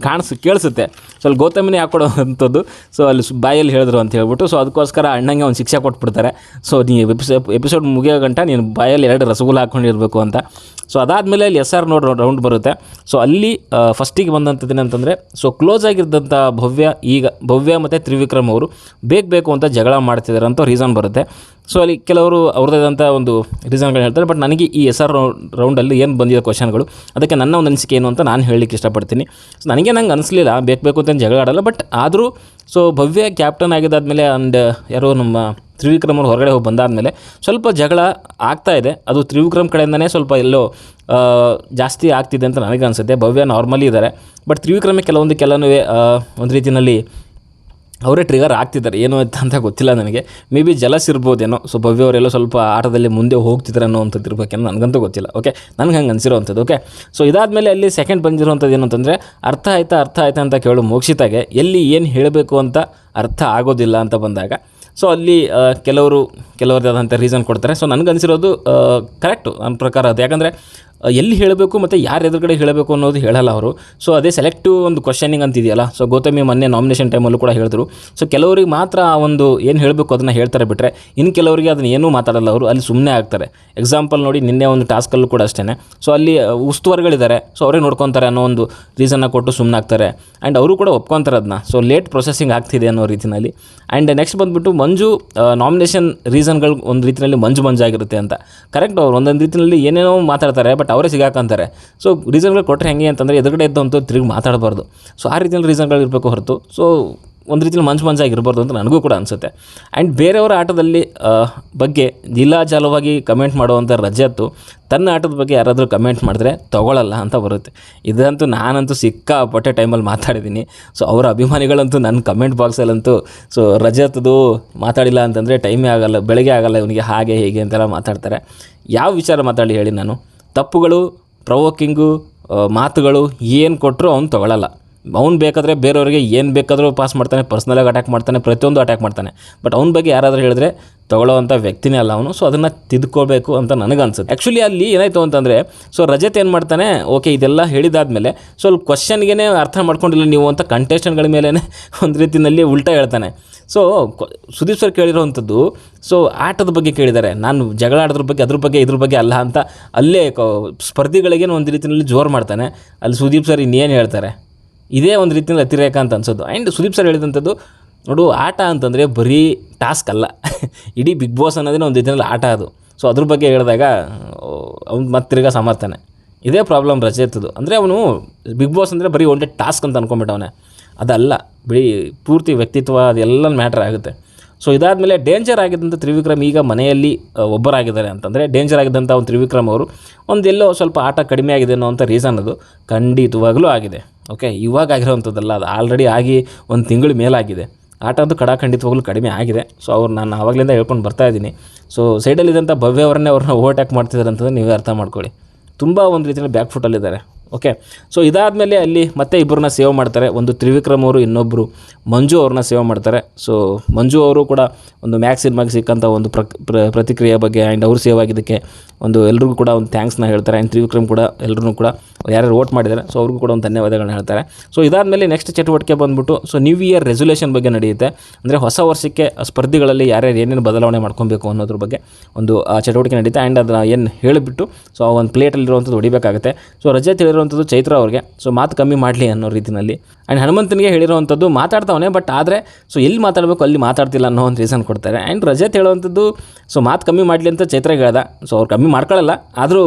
ಕೇಳಿಸುತ್ತೆ. ಸೊ ಅಲ್ಲಿ ಗೌತಮಿನೇ ಹಾಕೊಡೋವಂಥದ್ದು ಸೊ ಅಲ್ಲಿ ಬಾಯಲ್ಲಿ ಹೇಳಿದ್ರು ಅಂತ ಹೇಳ್ಬಿಟ್ಟು ಸೊ ಅದಕ್ಕೋಸ್ಕರ ಅಣ್ಣಂಗೆ ಒಂದು ಶಿಕ್ಷೆ ಕೊಟ್ಬಿಡ್ತಾರೆ. ಸೊ ನೀವು ಎಪಿಸೋಡ್ ಮುಗಿಯೋ ಗಂಟ ನೀನು ಬಾಯಲ್ಲಿ 2 ರಸಗುಲ್ಲ ಹಾಕ್ಕೊಂಡಿರ್ಬೇಕು ಅಂತ. ಸೊ ಅದಾದಮೇಲೆ ಅಲ್ಲಿ SR ರೌಂಡ್ ಬರುತ್ತೆ. ಸೊ ಅಲ್ಲಿ ಫಸ್ಟಿಗೆ ಬಂದಂಥದ್ದು ಏನಂತಂದರೆ ಸೊ ಕ್ಲೋಸ್ ಆಗಿದ್ದಂಥ ಭವ್ಯ ಮತ್ತು ತ್ರಿವಿಕ್ರಮ್ ಅವರು ಬೇಕು ಅಂತ ಜಗಳ ಮಾಡ್ತಿದ್ದಾರೆ ಅಂತ ರೀಸನ್ ಬರುತ್ತೆ. ಸೊ ಅಲ್ಲಿ ಕೆಲವರು ಅವ್ರದ್ದಾದಂಥ ಒಂದು ರೀಸನ್ಗಳು ಹೇಳ್ತಾರೆ. ಬಟ್ ನನಗೆ ಈ SR ರೌಂಡಲ್ಲಿ ಏನು ಬಂದಿದೆ ಕ್ವಶನ್ಗಳು, ಅದಕ್ಕೆ ನನ್ನ ಒಂದು ಅನಿಸಿಕೆ ಏನು ಅಂತ ನಾನು ಹೇಳಲಿಕ್ಕೆ ಇಷ್ಟಪಡ್ತೀನಿ. ಸೊ ನನಗೆ ಅನಿಸ್ಲಿಲ್ಲ ಬೇಕು ಅಂತ ಜಗಳ ಆಡಲ್ಲ. ಬಟ್ ಆದರೂ ಸೊ ಭವ್ಯ ಕ್ಯಾಪ್ಟನ್ ಆಗಿದ್ದಾದಮೇಲೆ ಆ್ಯಂಡ್ ಯಾರೋ ನಮ್ಮ ತ್ರಿವಿಕ್ರಮ್ ಅವ್ರು ಹೊರಗಡೆ ಹೋಗಿ ಬಂದಾದಮೇಲೆ ಸ್ವಲ್ಪ ಜಗಳ ಆಗ್ತಾಯಿದೆ. ಅದು ತ್ರಿವಿಕ್ರಮ್ ಕಡೆಯಿಂದನೇ ಸ್ವಲ್ಪ ಎಲ್ಲೋ ಜಾಸ್ತಿ ಆಗ್ತಿದೆ ಅಂತ ನನಗೆ ಅನಿಸುತ್ತೆ. ಭವ್ಯ ನಾರ್ಮಲಿ ಇದ್ದಾರೆ. ಬಟ್ ತ್ರಿವಿಕ್ರಮೇ ಕೆಲವೊಂದು ಒಂದು ರೀತಿಯಲ್ಲಿ ಅವರೇ ಟ್ರಿಗರ್ ಆಗ್ತಿದ್ದಾರೆ. ಏನು ಅಂತ ಗೊತ್ತಿಲ್ಲ ನನಗೆ. ಮೇ ಬಿ ಜಲಸ್ ಇರ್ಬೋದೇನೋ. ಸೊ ಭವ್ಯ ಅವರೆಲ್ಲ ಸ್ವಲ್ಪ ಆಟದಲ್ಲಿ ಮುಂದೆ ಹೋಗ್ತಿದ್ದಾರೆ ಅನ್ನೋವಂಥದ್ದು ಇರಬೇಕೇನೋ, ನನಗಂತೂ ಗೊತ್ತಿಲ್ಲ. ಓಕೆ, ನನಗೆ ಹಂಗೆ ಅನಿಸಿರೋವಂಥದ್ದು. ಓಕೆ, ಸೊ ಇದಾದಮೇಲೆ ಅಲ್ಲಿ ಸೆಕೆಂಡ್ ಬಂದಿರೋವಂಥದ್ದು ಏನು ಅಂತಂದರೆ ಅರ್ಥ ಆಯ್ತಾ ಅಂತ ಕೇಳು ಮೋಕ್ಷಿತಾಗೆ ಎಲ್ಲಿ ಏನು ಹೇಳಬೇಕು ಅಂತ ಅರ್ಥ ಆಗೋದಿಲ್ಲ ಅಂತ ಬಂದಾಗ ಸೊ ಅಲ್ಲಿ ಕೆಲವರದಾದಂಥ ರೀಸನ್ ಕೊಡ್ತಾರೆ. ಸೊ ನನಗನ್ಸಿರೋದು ಕರೆಕ್ಟು ನನ್ನ ಪ್ರಕಾರ ಅದು. ಯಾಕಂದರೆ ಎಲ್ಲಿ ಹೇಳಬೇಕು ಮತ್ತು ಯಾರು ಎದುರುಗಡೆ ಹೇಳಬೇಕು ಅನ್ನೋದು ಹೇಳಲ್ಲ ಅವರು. ಸೊ ಅದೇ ಸೆಲೆಕ್ಟಿವ್ ಒಂದು ಕ್ವಶನಿಂಗ್ ಅಂತಿದೆಯಲ್ಲ. ಸೊ ಗೌತಮಿ ಮೊನ್ನೆ ನಾಮಿನೇಷನ್ ಟೈಮಲ್ಲೂ ಕೂಡ ಹೇಳಿದ್ರು. ಸೊ ಕೆಲವರಿಗೆ ಮಾತ್ರ ಆ ಒಂದು ಏನು ಹೇಳಬೇಕು ಅದನ್ನು ಹೇಳ್ತಾರೆ, ಬಿಟ್ಟರೆ ಇನ್ನು ಕೆಲವರಿಗೆ ಅದನ್ನು ಏನೂ ಮಾತಾಡಲ್ಲ ಅವರು, ಅಲ್ಲಿ ಸುಮ್ಮನೆ ಆಗ್ತಾರೆ. ಎಕ್ಸಾಂಪಲ್ ನೋಡಿ, ನಿನ್ನೆ ಒಂದು ಟಾಸ್ಕಲ್ಲೂ ಕೂಡ ಅಷ್ಟೇ. ಸೊ ಅಲ್ಲಿ ಉಸ್ತುವಾರಿಗಳಿದ್ದಾರೆ. ಸೊ ಅವರೇ ನೋಡ್ಕೊತಾರೆ ಅನ್ನೋ ಒಂದು ರೀಸನ್ನ ಕೊಟ್ಟು ಸುಮ್ಮನೆ ಆಗ್ತಾರೆ. ಆ್ಯಂಡ್ ಅವರು ಕೂಡ ಒಪ್ಕೊತಾರೆ ಅದನ್ನ. ಸೊ ಲೇಟ್ ಪ್ರೊಸೆಸಿಂಗ್ ಆಗ್ತಿದೆ ಅನ್ನೋ ರೀತಿಯಲ್ಲಿ. ಆ್ಯಂಡ್ ನೆಕ್ಸ್ಟ್ ಬಂದುಬಿಟ್ಟು ಮಂಜು ನಾಮಿನೇಷನ್ ರೀಸನ್ಗಳು ಒಂದು ರೀತಿಯಲ್ಲಿ ಮಂಜಾಗಿರುತ್ತೆ ಅಂತ. ಕರೆಕ್ಟ್, ಅವ್ರು ಒಂದೊಂದು ರೀತಿಯಲ್ಲಿ ಏನೇನೋ ಮಾತಾಡ್ತಾರೆ, ಬಟ್ ಅವರೇ ಸಿಗಾಕಂತಾರೆ. ಸೊ ರೀಸನ್ಗಳು ಕೊಟ್ಟರೆ ಹೆಂಗೆ ಅಂತಂದರೆ ಎದುರುಗಡೆ ಇದ್ದಂತೂ ತಿರುಗಿ ಮಾತಾಡಬಾರ್ದು. ಸೊ ಆ ರೀತಿಯಲ್ಲಿ ರೀಸನ್ಗಳು ಇರಬೇಕು ಹೊರತು ಸೊ ಒಂದು ರೀತಿಯಲ್ಲಿ ಮಂಜಾಗಿರ್ಬಾರ್ದು ಅಂತ ನನಗೂ ಕೂಡ ಅನಿಸುತ್ತೆ. ಆ್ಯಂಡ್ ಬೇರೆಯವರ ಆಟದಲ್ಲಿ ಬಗ್ಗೆ ಲೀಲಾಜಾಲವಾಗಿ ಕಮೆಂಟ್ ಮಾಡುವಂಥ ರಜತ್ತು ತನ್ನ ಆಟದ ಬಗ್ಗೆ ಯಾರಾದರೂ ಕಮೆಂಟ್ ಮಾಡಿದ್ರೆ ತೊಗೊಳ್ಳಲ್ಲ ಅಂತ ಬರುತ್ತೆ. ಇದಂತೂ ನಾನಂತೂ ಸಿಕ್ಕಾಪಟ್ಟೆ ಟೈಮಲ್ಲಿ ಮಾತಾಡಿದ್ದೀನಿ. ಸೊ ಅವರ ಅಭಿಮಾನಿಗಳಂತೂ ನನ್ನ ಕಮೆಂಟ್ ಬಾಕ್ಸಲ್ಲಂತೂ ಸೊ ರಜತ್ದು ಮಾತಾಡಿಲ್ಲ ಅಂತಂದರೆ ಟೈಮೇ ಆಗೋಲ್ಲ, ಬೆಳಗ್ಗೆ ಆಗೋಲ್ಲ ಇವನಿಗೆ, ಹಾಗೆ ಹೇಗೆ ಅಂತೆಲ್ಲ ಮಾತಾಡ್ತಾರೆ. ಯಾವ ವಿಚಾರ ಮಾತಾಡಿ ಹೇಳಿ ನಾನು? ತಪ್ಪುಗಳು, ಪ್ರವೋಕಿಂಗು ಮಾತುಗಳು ಏನು ಕೊಟ್ಟರು ಅವ್ನು ತೊಗೊಳ್ಳಲ್ಲ. ಅವ್ನು ಬೇಕಾದರೆ ಬೇರೆಯವ್ರಿಗೆ ಏನು ಬೇಕಾದರೂ ಪಾಸ್ ಮಾಡ್ತಾನೆ, ಪರ್ಸ್ನಲಾಗಿ ಅಟ್ಯಾಕ್ ಮಾಡ್ತಾನೆ, ಪ್ರತಿಯೊಂದು ಅಟ್ಯಾಕ್ ಮಾಡ್ತಾನೆ. ಬಟ್ ಅವ್ನ ಬಗ್ಗೆ ಯಾರಾದರೂ ಹೇಳಿದ್ರೆ ತೊಗೊಳ್ಳೋವಂಥ ವ್ಯಕ್ತಿನೇ ಅಲ್ಲ ಅವನು. ಸೊ ಅದನ್ನು ತಿದ್ಕೋಬೇಕು ಅಂತ ನನಗನ್ಸುತ್ತೆ. ಆ್ಯಕ್ಚುಲಿ ಅಲ್ಲಿ ಏನಾಯಿತು ಅಂತಂದರೆ ಸೊ ರಜತ್ ಏನು ಮಾಡ್ತಾನೆ, ಓಕೆ ಇದೆಲ್ಲ ಹೇಳಿದಾದ್ಮೇಲೆ ಸೊ ಅಲ್ಲಿ ಕ್ವಶನ್ಗೆ ಅರ್ಥ ಮಾಡ್ಕೊಂಡಿಲ್ಲ ನೀವು ಅಂತ ಕಂಟೆಸ್ಟೆಂಟ್ಗಳ ಮೇಲೇ ಒಂದು ರೀತಿಯಲ್ಲಿ ಉಲ್ಟಾ ಹೇಳ್ತಾನೆ. ಸೊ ಸುದೀಪ್ ಸರ್ ಕೇಳಿರೋವಂಥದ್ದು ಸೊ ಆಟದ ಬಗ್ಗೆ ಕೇಳಿದ್ದಾರೆ, ನಾನು ಜಗಳ ಆಡೋದ್ರ ಬಗ್ಗೆ ಇದ್ರ ಬಗ್ಗೆ ಅಲ್ಲ ಅಂತ ಅಲ್ಲೇ ಸ್ಪರ್ಧಿಗಳಿಗೆ ಒಂದು ರೀತಿಯಲ್ಲಿ ಜೋರು ಮಾಡ್ತಾನೆ. ಅಲ್ಲಿ ಸುದೀಪ್ ಸರ್ ಇನ್ನೇನು ಹೇಳ್ತಾರೆ, ಇದೇ ಒಂದು ರೀತಿಯಲ್ಲಿ ಅತಿರೇಕ ಅಂತ ಅನ್ಸೋದು. ಆ್ಯಂಡ್ ಸುದೀಪ್ ಸರ್ ಹೇಳಿದಂಥದ್ದು ನೋಡು, ಆಟ ಅಂತಂದರೆ ಬರೀ ಟಾಸ್ಕ್ ಅಲ್ಲ. ಇಡೀ ಬಿಗ್ ಬಾಸ್ ಅನ್ನೋದೇ ಒಂದು ಇದರಲ್ಲಿ ಆಟ ಅದು. ಸೊ ಅದ್ರ ಬಗ್ಗೆ ಹೇಳಿದಾಗ ಅವ್ನು ಮತ್ತೆ ತಿರ್ಗಾ ಸಮರ್ಥನೆ. ಇದೇ ಪ್ರಾಬ್ಲಮ್ ರಜತ್ದು. ಅಂದರೆ ಅವನು ಬಿಗ್ ಬಾಸ್ ಅಂದರೆ ಬರೀ ಒಳ್ಳೆ ಟಾಸ್ಕ್ ಅಂತ ಅಂದ್ಕೊಂಬಿಟ್ಟವನೆ. ಅದಲ್ಲ, ಬಿಡಿ ಪೂರ್ತಿ ವ್ಯಕ್ತಿತ್ವ ಅದೆಲ್ಲ ಮ್ಯಾಟ್ರ್ ಆಗುತ್ತೆ. ಸೊ ಇದಾದಮೇಲೆ ಡೇಂಜರ್ ಆಗಿದ್ದಂಥ ತ್ರಿವಿಕ್ರಮ್ ಈಗ ಮನೆಯಲ್ಲಿ ಒಬ್ಬರಾಗಿದ್ದಾರೆ ಅಂತಂದರೆ, ಡೇಂಜರ್ ಆಗಿದ್ದಂಥ ಒಂದು ತ್ರಿವಿಕ್ರಮ್ ಅವರು ಎಲ್ಲೋ ಸ್ವಲ್ಪ ಆಟ ಕಡಿಮೆ ಆಗಿದೆ ಅನ್ನೋ ಅಂಥ ರೀಸನ್ ಅದು ಖಂಡಿತವಾಗಲೂ ಆಗಿದೆ. ಓಕೆ, ಇವಾಗ ಆಗಿರೋವಂಥದ್ದಲ್ಲ, ಅದು ಆಲ್ರೆಡಿ ಆಗಿ ಒಂದು ತಿಂಗಳ ಮೇಲಾಗಿದೆ. ಆಟ ಅಂತೂ ಖಂಡಿತವಾಗ್ಲೂ ಕಡಿಮೆ ಆಗಿದೆ. ಸೊ ನಾನು ಆವಾಗಲಿಂದ ಹೇಳ್ಕೊಂಡು ಬರ್ತಾಯಿದ್ದೀನಿ. ಸೊ ಸೈಡಲ್ಲಿದ್ದಂಥ ಭವ್ಯ ಅವ್ರನ್ನೇ ಓವರ್ಟ್ಯಾಕ್ ಮಾಡ್ತಿದ್ದಾರೆ ಅಂತಂದರೆ ನೀವೇ ಅರ್ಥ ಮಾಡ್ಕೊಳ್ಳಿ. ತುಂಬ ಒಂದು ರೀತಿಯಲ್ಲಿ ಬ್ಯಾಕ್ ಫುಟಲ್ಲಿದ್ದಾರೆ. ಓಕೆ, ಸೊ ಇದಾದಮೇಲೆ ಅಲ್ಲಿ ಮತ್ತೆ ಇಬ್ಬರನ್ನ ಸೇವ್ ಮಾಡ್ತಾರೆ. ಒಂದು ತ್ರಿವಿಕ್ರಮ್ ಅವರು, ಇನ್ನೊಬ್ಬರು ಮಂಜು ಅವ್ರನ್ನ ಸೇವ್ ಮಾಡ್ತಾರೆ. ಸೊ ಮಂಜು ಅವರು ಕೂಡ ಒಂದು ಮ್ಯಾಕ್ಸ್ ಸಿನಿಮಾಗೆ ಸಿಕ್ಕಂಥ ಒಂದು ಪ್ರತಿಕ್ರಿಯೆ ಬಗ್ಗೆ ಆ್ಯಂಡ್ ಅವ್ರು ಸೇವ್ ಆಗಿದ್ದಕ್ಕೆ ಎಲ್ರಿಗೂ ಕೂಡ ಒಂದು ಥ್ಯಾಂಕ್ಸ್ನ ಹೇಳ್ತಾರೆ. ಆ್ಯಂಡ್ ತ್ರಿವಿಕ್ರಮ್ ಕೂಡ ಎಲ್ಲರೂ ಕೂಡ ಯಾರ್ಯಾರು ವೋಟ್ ಮಾಡಿದ್ದಾರೆ ಸೊ ಅವ್ರಿಗೂ ಕೂಡ ಒಂದು ಧನ್ಯವಾದಗಳನ್ನ ಹೇಳ್ತಾರೆ. ಸೊ ಇದಾದಮೇಲೆ ನೆಕ್ಸ್ಟ್ ಚಟುವಟಿಕೆ ಬಂದುಬಿಟ್ಟು ಸೊ ನ್ಯೂ ಇಯರ್ ರೆಸೊಲ್ಯೂಷನ್ ಬಗ್ಗೆ ನಡೆಯುತ್ತೆ. ಅಂದರೆ ಹೊಸ ವರ್ಷಕ್ಕೆ ಸ್ಪರ್ಧಿಗಳಲ್ಲಿ ಯಾರ್ಯಾರು ಏನೇನು ಬದಲಾವಣೆ ಮಾಡ್ಕೊಬೇಕು ಅನ್ನೋದ್ರ ಬಗ್ಗೆ ಒಂದು ಚಟುವಟಿಕೆ ನಡೀತೆ. ಆ್ಯಂಡ್ ಅದನ್ನು ಏನು ಹೇಳಿಬಿಟ್ಟು ಸೊ ಆ ಒಂದು ಪ್ಲೇಟಲ್ಲಿರುವಂಥದ್ದು ಹೊಡಿಬೇಕಾಗುತ್ತೆ. ಸೊ ರಜತ್ ಹೇಳಿರುವಂಥದ್ದು ಚೈತ್ರ ಅವ್ರಿಗೆ ಸೊ ಮಾತು ಕಮ್ಮಿ ಮಾಡಲಿ ಅನ್ನೋ ರೀತಿಯಲ್ಲಿ. ಆ್ಯಂಡ್ ಹನುಮಂತನಿಗೆ ಹೇಳಿರುವಂಥದ್ದು ಮಾತಾಡ್ತಾವನೆ, ಬಟ್ ಆದರೆ ಸೊ ಎಲ್ಲಿ ಮಾತಾಡಬೇಕು ಅಲ್ಲಿ ಮಾತಾಡ್ತಿಲ್ಲ ಅನ್ನೋ ಒಂದು ರೀಸನ್ ಕೊಡ್ತಾರೆ. ಆ್ಯಂಡ್ ರಜತ್ ಹೇಳುವಂಥದ್ದು ಸೊ ಮಾತು ಕಮ್ಮಿ ಮಾಡಲಿ ಅಂತ ಚೈತ್ರಾಗ ಹೇಳ್ದ. ಸೊ ಅವ್ರು ಕಮ್ಮಿ ಮಾಡ್ಕೊಳ್ಳಲ್ಲ, ಆದರೂ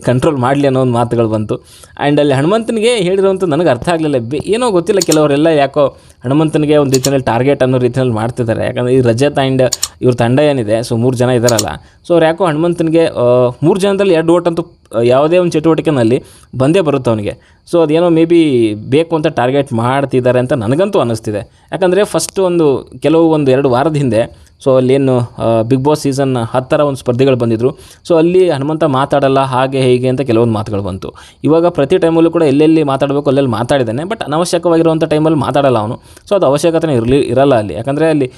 ಕಂಟ್ರೋಲ್ ಮಾಡಲಿ ಅನ್ನೋ ಒಂದು ಮಾತುಗಳು ಬಂತು. ಆ್ಯಂಡ್ ಅಲ್ಲಿ ಹನುಮಂತನಿಗೆ ಹೇಳಿರುವಂಥದ್ದು ನನಗೆ ಅರ್ಥ ಆಗಲಿಲ್ಲ. ಏನೋ ಗೊತ್ತಿಲ್ಲ, ಕೆಲವರೆಲ್ಲ ಯಾಕೋ ಹನುಮಂತನಿಗೆ ಒಂದು ರೀತಿಯಲ್ಲಿ ಟಾರ್ಗೆಟ್ ಅನ್ನೋ ರೀತಿಯಲ್ಲಿ ಮಾಡ್ತಿದ್ದಾರೆ. ಯಾಕಂದರೆ ಈ ರಜತ್ ಆ್ಯಂಡ್ ಇವ್ರ ತಂಡ ಏನಿದೆ ಸೊ 3 ಜನ ಇದ್ದಾರಲ್ಲ, ಸೊ ಅವ್ರು ಯಾಕೋ ಹನುಮಂತನಿಗೆ 3 ಜನದಲ್ಲಿ 2 ಓಟ್ ಅಂತೂ ಯಾವುದೇ ಒಂದು ಚಟುವಟಿಕೆನಲ್ಲಿ ಬಂದೇ ಬರುತ್ತೆ ಅವನಿಗೆ. ಸೊ ಅದೇನೋ ಮೇ ಬಿ ಬೇಕು ಅಂತ ಟಾರ್ಗೆಟ್ ಮಾಡ್ತಿದ್ದಾರೆ ಅಂತ ನನಗಂತೂ ಅನ್ನಿಸ್ತಿದೆ. ಯಾಕಂದರೆ ಫಸ್ಟ್ ಕೆಲವು 2 ವಾರದ ಹಿಂದೆ ಸೊ ಅಲ್ಲೇನು ಬಿಗ್ ಬಾಸ್ ಸೀಸನ್ 10 ಒಂದು ಸ್ಪರ್ಧಿಗಳು ಬಂದಿದ್ದರು. ಸೊ ಅಲ್ಲಿ ಹನುಮಂತ ಮಾತಾಡಲ್ಲ ಹಾಗೆ ಹೀಗೆ ಅಂತ ಕೆಲವೊಂದು ಮಾತುಗಳು ಬಂತು. ಇವಾಗ ಪ್ರತಿ ಟೈಮಲ್ಲೂ ಕೂಡ ಎಲ್ಲೆಲ್ಲಿ ಮಾತಾಡಬೇಕು ಅಲ್ಲೆಲ್ಲಿ ಮಾತಾಡಿದ್ದಾನೆ, ಬಟ್ ಅನವಶ್ಯಕವಾಗಿರುವಂಥ ಟೈಮಲ್ಲಿ ಮಾತಾಡಲ್ಲ ಅವನು. ಸೊ ಅದು ಅವಶ್ಯಕತೆ ಇರಲ್ಲ ಅಲ್ಲಿ. ಯಾಕಂದರೆ ಅಲ್ಲಿ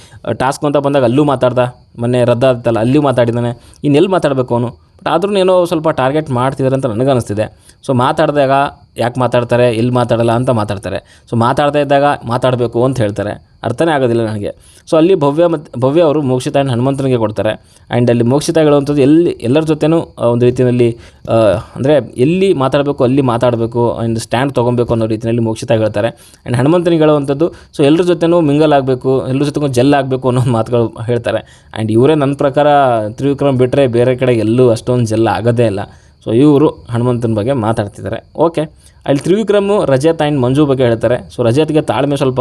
ಟಾಸ್ಕ್ ಅಂತ ಬಂದಾಗ ಅಲ್ಲೂ ಮಾತಾಡ್ದ, ಮೊನ್ನೆ ರದ್ದಾಗುತ್ತಲ್ಲ ಅಲ್ಲೂ ಮಾತಾಡಿದ್ದಾನೆ, ಇನ್ನೆಲ್ಲಿ ಮಾತಾಡಬೇಕು ಅವನು. ಬಟ್ ಆದ್ರೂ ಏನೋ ಸ್ವಲ್ಪ ಟಾರ್ಗೆಟ್ ಮಾಡ್ತಿದ್ದಾರೆ ಅಂತ ನನಗನ್ನಿಸ್ತಿದೆ. ಸೊ ಮಾತಾಡಿದಾಗ ಯಾಕೆ ಮಾತಾಡ್ತಾರೆ, ಎಲ್ಲಿ ಮಾತಾಡಲ್ಲ ಅಂತ ಮಾತಾಡ್ತಾರೆ. ಸೊ ಮಾತಾಡ್ತಾ ಇದ್ದಾಗ ಮಾತಾಡಬೇಕು ಅಂತ ಹೇಳ್ತಾರೆ, ಅರ್ಥನೇ ಆಗೋದಿಲ್ಲ ನನಗೆ. ಸೊ ಅಲ್ಲಿ ಭವ್ಯ ಅವರು ಮೋಕ್ಷಿತಾ ಆ್ಯಂಡ್ ಹನುಮಂತನಿಗೆ ಕೊಡ್ತಾರೆ. ಆ್ಯಂಡ್ ಅಲ್ಲಿ ಮೋಕ್ಷಿತಾ ಹೇಳುವಂಥದ್ದು ಎಲ್ಲರ ಜೊತೆನೂ ಒಂದು ರೀತಿಯಲ್ಲಿ ಅಂದರೆ ಎಲ್ಲಿ ಮಾತಾಡಬೇಕು ಅಲ್ಲಿ ಮಾತಾಡಬೇಕು ಆ್ಯಂಡ್ ಸ್ಟ್ಯಾಂಡ್ ತೊಗೊಬೇಕು ಅನ್ನೋ ರೀತಿಯಲ್ಲಿ ಮೋಕ್ಷಿತಾ ಹೇಳ್ತಾರೆ. ಆ್ಯಂಡ್ ಹನುಮಂತನಿಗೆ ಹೇಳುವಂಥದ್ದು ಸೊ ಎಲ್ಲರ ಜೊತೆನೂ ಮಿಂಗಲ್ ಆಗಬೇಕು, ಎಲ್ಲರ ಜೊತೆಗೂ ಜೆಲ್ ಆಗಬೇಕು ಅನ್ನೋ ಮಾತುಗಳು ಹೇಳ್ತಾರೆ. ಆ್ಯಂಡ್ ಇವರೇ ನನ್ನ ಪ್ರಕಾರ ತ್ರಿವಿಕ್ರಮ್ ಬಿಟ್ಟರೆ ಬೇರೆ ಕಡೆ ಎಲ್ಲೂ ಅಷ್ಟೊಂದು ಜೆಲ್ ಆಗೋದೇ ಇಲ್ಲ. ಸೊ ಇವರು ಹನುಮಂತನ ಬಗ್ಗೆ ಮಾತಾಡ್ತಿದ್ದಾರೆ. ಓಕೆ, ಅಲ್ಲಿ ತ್ರಿವಿಕ್ರಮು ರಜತ್ ಆ್ಯಂಡ್ ಮಂಜು ಬಗ್ಗೆ ಹೇಳ್ತಾರೆ. ಸೊ ರಜತ್ಗೆ ತಾಳ್ಮೆ ಸ್ವಲ್ಪ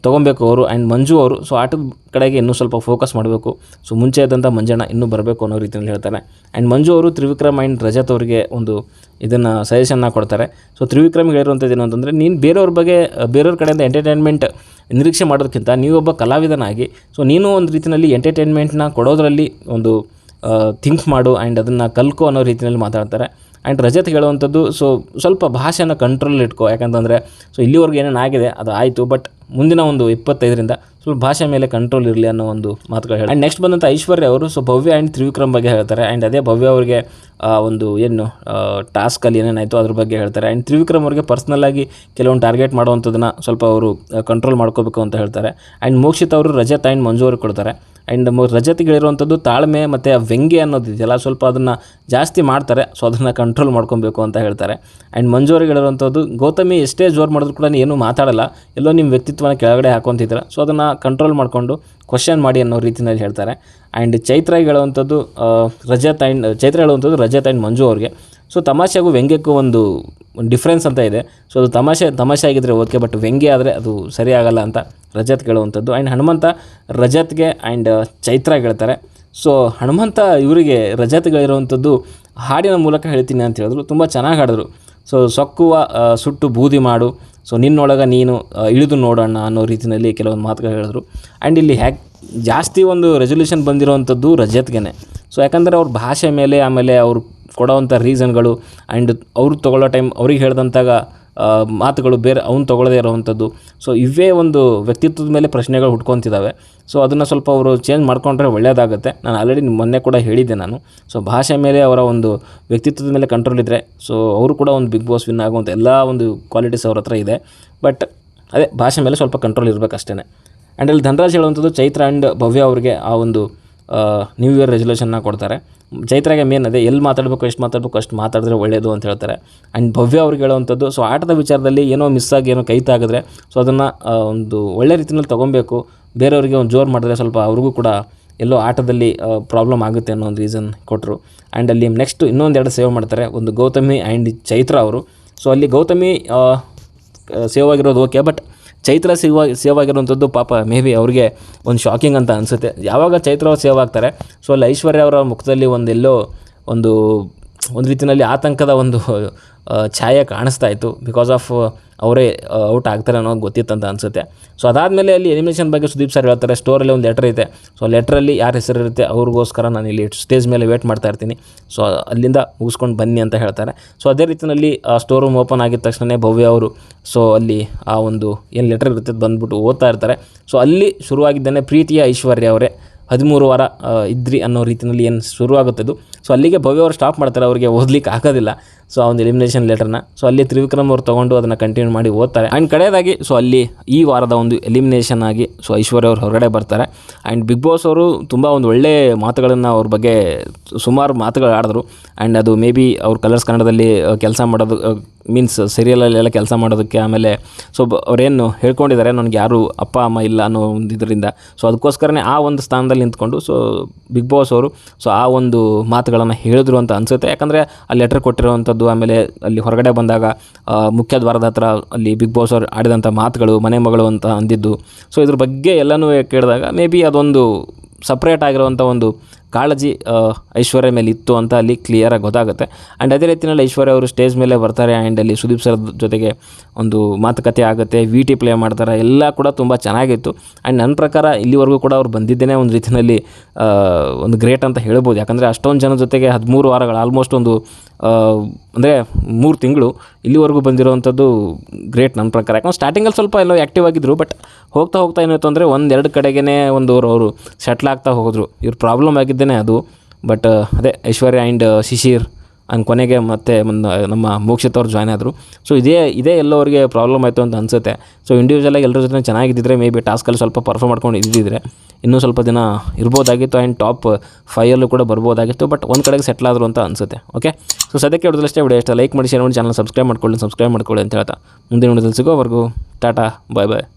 ತೊಗೊಬೇಕು ಅವರು. ಆ್ಯಂಡ್ ಮಂಜು ಅವರು ಸೊ ಆಟದ ಕಡೆಗೆ ಇನ್ನೂ ಸ್ವಲ್ಪ ಫೋಕಸ್ ಮಾಡಬೇಕು. ಸೊ ಮುಂಚೆ ಇದ್ದಂಥ ಮಂಜಣ್ಣ ಇನ್ನೂ ಬರಬೇಕು ಅನ್ನೋ ರೀತಿಯಲ್ಲಿ ಹೇಳ್ತಾರೆ. ಆ್ಯಂಡ್ ಮಂಜು ಅವರು ತ್ರಿವಿಕ್ರಮ್ ಆ್ಯಂಡ್ ರಜತ್ ಅವರಿಗೆ ಒಂದು ಇದನ್ನು ಸಜೆಷನ್ನ ಕೊಡ್ತಾರೆ. ಸೊ ತ್ರಿವಿಕ್ರಮ್ಗೆ ಹೇಳಿರುವಂಥದ್ದು ಏನು ಅಂತಂದರೆ, ನೀನು ಬೇರೆಯವ್ರ ಕಡೆಯಿಂದ ಎಂಟರ್ಟೈನ್ಮೆಂಟ್ ನಿರೀಕ್ಷೆ ಮಾಡೋದಕ್ಕಿಂತ ನೀವೊಬ್ಬ ಕಲಾವಿದನಾಗಿ ಸೊ ನೀನು ಒಂದು ರೀತಿಯಲ್ಲಿ ಎಂಟರ್ಟೈನ್ಮೆಂಟ್ನ ಕೊಡೋದರಲ್ಲಿ ಒಂದು ಥಿಂಕ್ ಮಾಡು ಆ್ಯಂಡ್ ಅದನ್ನು ಕಲ್ಕೋ ಅನ್ನೋ ರೀತಿಯಲ್ಲಿ ಮಾತಾಡ್ತಾರೆ. ಆ್ಯಂಡ್ ರಜತ್ ಹೇಳುವಂಥದ್ದು ಸೊ ಸ್ವಲ್ಪ ಭಾಷೆನ ಕಂಟ್ರೋಲ್ ಇಟ್ಕೋ. ಯಾಕಂತಂದರೆ ಸೊ ಇಲ್ಲಿವರೆಗೂ ಏನೇನು ಆಗಿದೆ ಅದು ಆಯಿತು, ಬಟ್ ಮುಂದಿನ ಒಂದು 25ರಿಂದ ಸ್ವಲ್ಪ ಭಾಷೆ ಮೇಲೆ ಕಂಟ್ರೋಲ್ ಇರಲಿ ಅನ್ನೋ ಒಂದು ಮಾತುಗಳು ಹೇಳಿ. ಆ್ಯಂಡ್ ನೆಕ್ಸ್ಟ್ ಬಂದಂಥ ಐಶ್ವರ್ಯ ಅವರು ಸೊ ಭವ್ಯ ಆ್ಯಂಡ್ ತ್ರಿವಿಕ್ರಮ್ ಬಗ್ಗೆ ಹೇಳ್ತಾರೆ. ಆ್ಯಂಡ್ ಅದೇ ಭವ್ಯ ಅವರಿಗೆ ಒಂದು ಏನು ಟಾಸ್ಕಲ್ಲಿ ಏನೇನಾಯಿತು ಅದ್ರ ಬಗ್ಗೆ ಹೇಳ್ತಾರೆ. ಆ್ಯಂಡ್ ತ್ರಿವಿಕ್ರಮ್ ಅವರಿಗೆ ಪರ್ಸ್ನಲ್ಲಾಗಿ ಕೆಲವೊಂದು ಟಾರ್ಗೆಟ್ ಮಾಡುವಂಥದ್ದನ್ನು ಸ್ವಲ್ಪ ಅವರು ಕಂಟ್ರೋಲ್ ಮಾಡ್ಕೋಬೇಕು ಅಂತ ಹೇಳ್ತಾರೆ. ಆ್ಯಂಡ್ ಮೋಕ್ಷಿತ್ ಅವರು ರಜತ್ ಆ್ಯಂಡ್ ಮಂಜು ಅವ್ರಿಗೆ ಕೊಡ್ತಾರೆ. ಆ್ಯಂಡ್ ರಜತ್ಗೆ ಹೇಳಿರುವಂಥದ್ದು ತಾಳ್ಮೆ ಮತ್ತು ಆ ವ್ಯಂಗ್ಯ ಅನ್ನೋದು ಇದೆಯಲ್ಲ ಸ್ವಲ್ಪ ಅದನ್ನು ಜಾಸ್ತಿ ಮಾಡ್ತಾರೆ. ಸೊ ಅದನ್ನು ಕಂಟ್ರೋಲ್ ಮಾಡ್ಕೊಬೇಕು ಅಂತ ಹೇಳ್ತಾರೆ. ಆ್ಯಂಡ್ ಮಂಜು ಅವ್ರಿಗೆ ಹೇಳಿರುವಂಥದ್ದು ಗೌತಮಿ ಎಷ್ಟೇ ಜೋರು ಮಾಡಿದ್ರು ಕೂಡ ಏನೂ ಮಾತಾಡಲ್ಲ, ಎಲ್ಲೋ ನಿಮ್ಮ ವ್ಯಕ್ತಿತ್ವನ ಕೆಳಗಡೆ ಹಾಕೊತಿದ್ದಾರೆ. ಸೊ ಅದನ್ನು ಕಂಟ್ರೋಲ್ ಮಾಡಿಕೊಂಡು ಕ್ವಶನ್ ಮಾಡಿ ಅನ್ನೋ ರೀತಿಯಲ್ಲಿ ಹೇಳ್ತಾರೆ. ಆ್ಯಂಡ್ ಚೈತ್ರ ಹೇಳುವಂಥದ್ದು ರಜತ್ ಆ್ಯಂಡ್ ಮಂಜು ಅವ್ರಿಗೆ ಸೊ ತಮಾಷೆಗೂ ವ್ಯಂಗ್ಯಕ್ಕೂ ಒಂದು ಡಿಫ್ರೆನ್ಸ್ ಅಂತ ಇದೆ. ಸೊ ಅದು ತಮಾಷೆ ಆಗಿದ್ದರೆ ಓಕೆ, ಬಟ್ ವ್ಯಂಗ್ಯ ಆದರೆ ಅದು ಸರಿಯಾಗಲ್ಲ ಅಂತ ರಜತ್ ಹೇಳುವಂಥದ್ದು. ಆ್ಯಂಡ್ ಹನುಮಂತ ರಜತ್ಗೆ ಆ್ಯಂಡ್ ಚೈತ್ರ ಹೇಳ್ತಾರೆ. ಸೊ ಹನುಮಂತ ಇವರಿಗೆ ರಜತ್ಗಳಿರುವಂಥದ್ದು ಹಾಡಿನ ಮೂಲಕ ಹೇಳ್ತೀನಿ ಅಂತ ಹೇಳಿದ್ರು. ತುಂಬ ಚೆನ್ನಾಗಿ ಹಾಡಿದ್ರು. ಸೊ ಸೊಕ್ಕುವ ಸುಟ್ಟು ಬೂದಿ ಮಾಡು, ಸೊ ನಿನ್ನೊಳಗೆ ನೀನು ಇಳಿದು ನೋಡೋಣ ಅನ್ನೋ ರೀತಿಯಲ್ಲಿ ಕೆಲವೊಂದು ಮಾತುಗಳು ಹೇಳಿದ್ರು. ಆ್ಯಂಡ್ ಇಲ್ಲಿ ಜಾಸ್ತಿ ಒಂದು ರೆಸೊಲ್ಯೂಷನ್ ಬಂದಿರೋವಂಥದ್ದು ರಜತ್ಗೆ. ಸೊ ಯಾಕಂದರೆ ಅವ್ರ ಭಾಷೆ ಮೇಲೆ ಆಮೇಲೆ ಅವ್ರು ಕೊಡೋವಂಥ ರೀಸನ್ಗಳು ಆ್ಯಂಡ್ ಅವ್ರು ತೊಗೊಳ್ಳೋ ಟೈಮ್ ಅವ್ರಿಗೆ ಹೇಳ್ದಂತಾಗ ಮಾತುಗಳು ಬೇರೆ ಅವ್ನು ತೊಗೊಳ್ಳದೇ ಇರೋವಂಥದ್ದು. ಸೊ ಇವೇ ಒಂದು ವ್ಯಕ್ತಿತ್ವದ ಮೇಲೆ ಪ್ರಶ್ನೆಗಳು ಹುಟ್ಕೊತಿದ್ದಾವೆ. ಸೊ ಅದನ್ನು ಸ್ವಲ್ಪ ಅವರು ಚೇಂಜ್ ಮಾಡ್ಕೊಂಡ್ರೆ ಒಳ್ಳೆಯದಾಗುತ್ತೆ. ನಾನು ಆಲ್ರೆಡಿ ಮೊನ್ನೆ ಕೂಡ ಹೇಳಿದ್ದೆ ನಾನು. ಸೊ ಭಾಷೆ ಮೇಲೆ ಅವರ ಒಂದು ವ್ಯಕ್ತಿತ್ವದ ಮೇಲೆ ಕಂಟ್ರೋಲ್ ಇದ್ದರೆ ಸೊ ಅವರು ಕೂಡ ಒಂದು ಬಿಗ್ ಬಾಸ್ ವಿನ್ ಆಗುವಂಥ ಎಲ್ಲ ಒಂದು ಕ್ವಾಲಿಟೀಸ್ ಅವ್ರ ಹತ್ರ ಇದೆ. ಬಟ್ ಅದೇ ಭಾಷೆ ಮೇಲೆ ಸ್ವಲ್ಪ ಕಂಟ್ರೋಲ್ ಇರಬೇಕಷ್ಟೇ. ಆ್ಯಂಡ್ ಅಲ್ಲಿ ಧನರಾಜ್ ಹೇಳುವಂಥದ್ದು ಚೈತ್ರ ಆ್ಯಂಡ್ ಭವ್ಯ ಅವರಿಗೆ ಆ ಒಂದು ನ್ಯೂ ಇಯರ್ ರೆಸೊಲ್ಯೂಷನ್ನ ಕೊಡ್ತಾರೆ. ಚೈತ್ರಾಗೆ ಮೇನ್ ಅದೇ ಎಲ್ಲಿ ಮಾತಾಡಬೇಕು ಎಷ್ಟು ಮಾತಾಡಬೇಕು ಅಷ್ಟು ಮಾತಾಡಿದ್ರೆ ಒಳ್ಳೆಯದು ಅಂತ ಹೇಳ್ತಾರೆ. ಆ್ಯಂಡ್ ಭವ್ಯ ಅವ್ರಿಗೆ ಹೇಳುವಂಥದ್ದು, ಸೊ ಆಟದ ವಿಚಾರದಲ್ಲಿ ಏನೋ ಮಿಸ್ ಆಗಿ ಏನೋ ಕೈ ತಾಗಿದ್ರೆ ಸೊ ಅದನ್ನು ಒಂದು ಒಳ್ಳೆ ರೀತಿಯಲ್ಲಿ ತೊಗೊಬೇಕು. ಬೇರೆಯವರಿಗೆ ಒಂದು ಜೋರು ಮಾಡಿದ್ರೆ ಸ್ವಲ್ಪ ಅವ್ರಿಗೂ ಕೂಡ ಎಲ್ಲೋ ಆಟದಲ್ಲಿ ಪ್ರಾಬ್ಲಮ್ ಆಗುತ್ತೆ ಅನ್ನೋ ಒಂದು ರೀಸನ್ ಕೊಟ್ಟರು. ಆ್ಯಂಡ್ ಅಲ್ಲಿ ನೆಕ್ಸ್ಟ್ ಇನ್ನೊಂದೆರಡು ಸೇವ್ ಮಾಡ್ತಾರೆ, ಒಂದು ಗೌತಮಿ ಆ್ಯಂಡ್ ಚೈತ್ರ ಅವರು. ಸೊ ಅಲ್ಲಿ ಗೌತಮಿ ಸೇವ್ ಆಗಿರೋದು ಓಕೆ, ಬಟ್ ಚೈತ್ರ ಸೇವ್ ಆಗಿರೋವಂಥದ್ದು ಪಾಪ ಮೇ ಬಿ ಅವ್ರಿಗೆ ಒಂದು ಶಾಕಿಂಗ್ ಅಂತ ಅನಿಸುತ್ತೆ. ಯಾವಾಗ ಚೈತ್ರ ಅವ್ರು ಸೇವ್ ಆಗ್ತಾರೆ ಸೊ ಅಲ್ಲಿ ಐಶ್ವರ್ಯ ಅವರ ಮುಖದಲ್ಲಿ ಒಂದೆಲ್ಲೋ ಒಂದು ರೀತಿಯಲ್ಲಿ ಆತಂಕದ ಒಂದು ಛಾಯೆ ಕಾಣಿಸ್ತಾ ಇತ್ತು. ಬಿಕಾಸ್ ಆಫ್ ಅವರೇ ಔಟ್ ಆಗ್ತಾರೆ ಅನ್ನೋದು ಗೊತ್ತಿತ್ತಂತ ಅನಿಸುತ್ತೆ. ಸೊ ಅದಾದಮೇಲೆ ಅಲ್ಲಿ ಎಲಿಮಿನೇಷನ್ ಬಗ್ಗೆ ಸುದೀಪ್ ಸರ್ ಹೇಳ್ತಾರೆ, ಸ್ಟೋರಲ್ಲಿ ಒಂದು ಲೆಟರ್ ಇದೆ, ಸೊ ಲೆಟ್ರಲ್ಲಿ ಯಾರ ಹೆಸರು ಇರುತ್ತೆ ಅವ್ರಿಗೋಸ್ಕರ ನಾನು ಇಲ್ಲಿ ಸ್ಟೇಜ್ ಮೇಲೆ ವೇಟ್ ಮಾಡ್ತಾ ಇರ್ತೀನಿ, ಸೊ ಅಲ್ಲಿಂದ ಮುಗಿಸ್ಕೊಂಡು ಬನ್ನಿ ಅಂತ ಹೇಳ್ತಾರೆ. ಸೊ ಅದೇ ರೀತಿಯಲ್ಲಿ ಆ ಸ್ಟೋರ್ ರೂಮ್ ಓಪನ್ ಆಗಿದ ತಕ್ಷಣ ಭವ್ಯ ಅವರು ಸೊ ಅಲ್ಲಿ ಆ ಒಂದು ಏನು ಲೆಟರ್ ಇರುತ್ತೆ ಬಂದುಬಿಟ್ಟು ಓದ್ತಾ ಇರ್ತಾರೆ. ಸೊ ಅಲ್ಲಿ ಶುರುವಾಗಿದ್ದಾನೆ ಪ್ರೀತಿಯ ಐಶ್ವರ್ಯ ಅವರೇ 13 ವಾರ ಇದ್ರಿ ಅನ್ನೋ ರೀತಿಯಲ್ಲಿ ಏನು ಶುರುವಾಗುತ್ತದು. ಸೊ ಅಲ್ಲಿಗೆ ಭವ್ಯ ಅವರು ಸ್ಟಾಪ್ ಮಾಡ್ತಾರೆ, ಅವರಿಗೆ ಓದಲಿಕ್ಕೆ ಆಗೋದಿಲ್ಲ ಸೊ ಆ ಒಂದು ಎಲಿಮಿನೇಷನ್ ಲೆಟರ್ನ. ಸೊ ಅಲ್ಲಿ ತ್ರಿವಿಕ್ರಮ್ ಅವರು ತೊಗೊಂಡು ಅದನ್ನು ಕಂಟಿನ್ಯೂ ಮಾಡಿ ಓದ್ತಾರೆ. ಆ್ಯಂಡ್ ಕಡೆಯದಾಗಿ ಸೊ ಅಲ್ಲಿ ಈ ವಾರದ ಒಂದು ಎಲಿಮಿನೇಷನ್ ಆಗಿ ಸೊ ಐಶ್ವರ್ಯ ಅವರು ಹೊರಗಡೆ ಬರ್ತಾರೆ. ಆ್ಯಂಡ್ ಬಿಗ್ ಬಾಸ್ ಅವರು ತುಂಬ ಒಂದು ಒಳ್ಳೆ ಮಾತುಗಳನ್ನು ಅವ್ರ ಬಗ್ಗೆ ಸುಮಾರು ಮಾತುಗಳು ಆಡಿದ್ರು. ಆ್ಯಂಡ್ ಅದು ಮೇ ಬಿ ಅವ್ರು ಕಲರ್ಸ್ ಕನ್ನಡದಲ್ಲಿ ಕೆಲಸ ಮಾಡೋದು ಮೀನ್ಸ್ ಸೀರಿಯಲಲ್ಲೆಲ್ಲ ಕೆಲಸ ಮಾಡೋದಕ್ಕೆ, ಆಮೇಲೆ ಸೊ ಅವರೇನು ಹೇಳ್ಕೊಂಡಿದ್ದಾರೆ ನನಗೆ ಯಾರು ಅಪ್ಪ ಅಮ್ಮ ಇಲ್ಲ ಅನ್ನೋ ಒಂದು ಇದರಿಂದ, ಸೊ ಅದಕ್ಕೋಸ್ಕರನೇ ಆ ಒಂದು ಸ್ಥಾನದಲ್ಲಿ ನಿಂತ್ಕೊಂಡು ಸೊ ಬಿಗ್ ಬಾಸ್ ಅವರು ಸೊ ಆ ಒಂದು ಮಾತುಗಳನ್ನು ಹೇಳಿದ್ರು ಅಂತ ಅನಿಸುತ್ತೆ. ಯಾಕಂದರೆ ಆ ಲೆಟರ್ ಕೊಟ್ಟಿರುವಂಥದ್ದು, ಆಮೇಲೆ ಅಲ್ಲಿ ಹೊರಗಡೆ ಬಂದಾಗ ಮುಖ್ಯ ದ್ವಾರದ ಹತ್ರ ಅಲ್ಲಿ ಬಿಗ್ ಬಾಸ್ ಅವರು ಆಡಿದಂಥ ಮಾತುಗಳು, ಮನೆ ಮಗಳು ಅಂತ ಅಂದಿದ್ದು, ಸೊ ಇದ್ರ ಬಗ್ಗೆ ಎಲ್ಲನೂ ಕೇಳಿದಾಗ ಮೇ ಬಿ ಅದೊಂದು ಸಪ್ರೇಟ್ ಆಗಿರುವಂಥ ಒಂದು ಕಾಳಜಿ ಐಶ್ವರ್ಯ ಮೇಲೆ ಇತ್ತು ಅಂತ ಅಲ್ಲಿ ಕ್ಲಿಯರಾಗಿ ಗೊತ್ತಾಗುತ್ತೆ. ಆ್ಯಂಡ್ ಅದೇ ರೀತಿಯಲ್ಲಿ ಐಶ್ವರ್ಯ ಅವರು ಸ್ಟೇಜ್ ಮೇಲೆ ಬರ್ತಾರೆ. ಆ್ಯಂಡ್ ಅಲ್ಲಿ ಸುದೀಪ್ ಸರ್ ಜೊತೆಗೆ ಒಂದು ಮಾತುಕತೆ ಆಗುತ್ತೆ, VT ಪ್ಲೇ ಮಾಡ್ತಾರೆ, ಎಲ್ಲ ಕೂಡ ತುಂಬ ಚೆನ್ನಾಗಿತ್ತು. ಆ್ಯಂಡ್ ನನ್ನ ಪ್ರಕಾರ ಇಲ್ಲಿವರೆಗೂ ಕೂಡ ಅವ್ರು ಬಂದಿದ್ದೇನೆ ಒಂದು ರೀತಿಯಲ್ಲಿ ಒಂದು ಗ್ರೇಟ್ ಅಂತ ಹೇಳ್ಬೋದು. ಯಾಕಂದರೆ ಅಷ್ಟೊಂದು ಜನ ಜೊತೆಗೆ 13 ವಾರಗಳು ಆಲ್ಮೋಸ್ಟ್ ಒಂದು ಅಂದರೆ 3 ತಿಂಗಳು ಇಲ್ಲಿವರೆಗೂ ಬಂದಿರೋವಂಥದ್ದು ಗ್ರೇಟ್ ನನ್ನ ಪ್ರಕಾರ. ಯಾಕಂದ್ರೆ ಸ್ಟಾರ್ಟಿಂಗಲ್ಲಿ ಸ್ವಲ್ಪ ಎಲ್ಲೋ ಆ್ಯಕ್ಟಿವ್ ಆಗಿದ್ದರು, ಬಟ್ ಹೋಗ್ತಾ ಏನಾಯಿತು ಅಂದರೆ 1-2 ಕಡೆಗೇ ಅವರು ಸೆಟ್ಲ್ ಆಗ್ತಾ ಹೋದರು. ಇವ್ರ ಪ್ರಾಬ್ಲಮ್ ಆಗಿದ್ದೇನೆ ಅದು. ಬಟ್ ಅದೇ ಐಶ್ವರ್ಯ ಆ್ಯಂಡ್ ಶಿಶಿರ್ ಆ್ಯಂಡ್ ಕೊನೆಗೆ ಮತ್ತೆ ನಮ್ಮ ಮೋಕ್ಷಿತ್ ಅವ್ರು ಜಾಯ್ನ್ ಆದರು. ಸೊ ಇದೇ ಎಲ್ಲರಿಗೆ ಪ್ರಾಬ್ಲಮ್ ಆಯಿತು ಅಂತ ಅನಿಸುತ್ತೆ. ಸೊ ಇಂಡಿವಿಜುವಲಾಗಿ ಎಲ್ಲರ ಜೊತೆ ಚೆನ್ನಾಗಿದ್ದಿದ್ರೆ ಮೇ ಬಿ ಟಾಸ್ಕಲ್ಲಿ ಸ್ವಲ್ಪ ಪರ್ಫಾರ್ಮ್ ಮಾಡ್ಕೊಂಡು ಇದ್ದಿದ್ರೆ ಇನ್ನೂ ಸ್ವಲ್ಪ ದಿನ ಇರ್ಬೋದಾಗಿತ್ತು. ಆ್ಯಂಡ್ ಟಾಪ್ 5 ಕೂಡ ಬರ್ಬೋದಾಗಿತ್ತು. ಬಟ್ ಒಂದು ಕಡೆಗೆ ಸೆಟ್ಲ್ ಆದರು ಅಂತ ಅನಿಸುತ್ತೆ. ಓಕೆ, ಸೊ ಸದ್ಯಕ್ಕೆ ಹಿಡಿದಷ್ಟೇ ವಿಡಿಯೋ ಇಷ್ಟ ಲೈಕ್ ಮಾಡಿ, ಶೇರ್ ಮಾಡಿ, ಚಾನಲ್ ಸಬ್ಸ್ಕ್ರೈಬ್ ಮಾಡ್ಕೊಳ್ಳಿ ಅಂತ ಹೇಳ್ತಾ ಮುಂದಿನ ವಿಡಿಯೋದಲ್ಲಿ ಸಿಗೋವರೆಗೂ ಟಾಟಾ, ಬಾಯ್ ಬಾಯ್.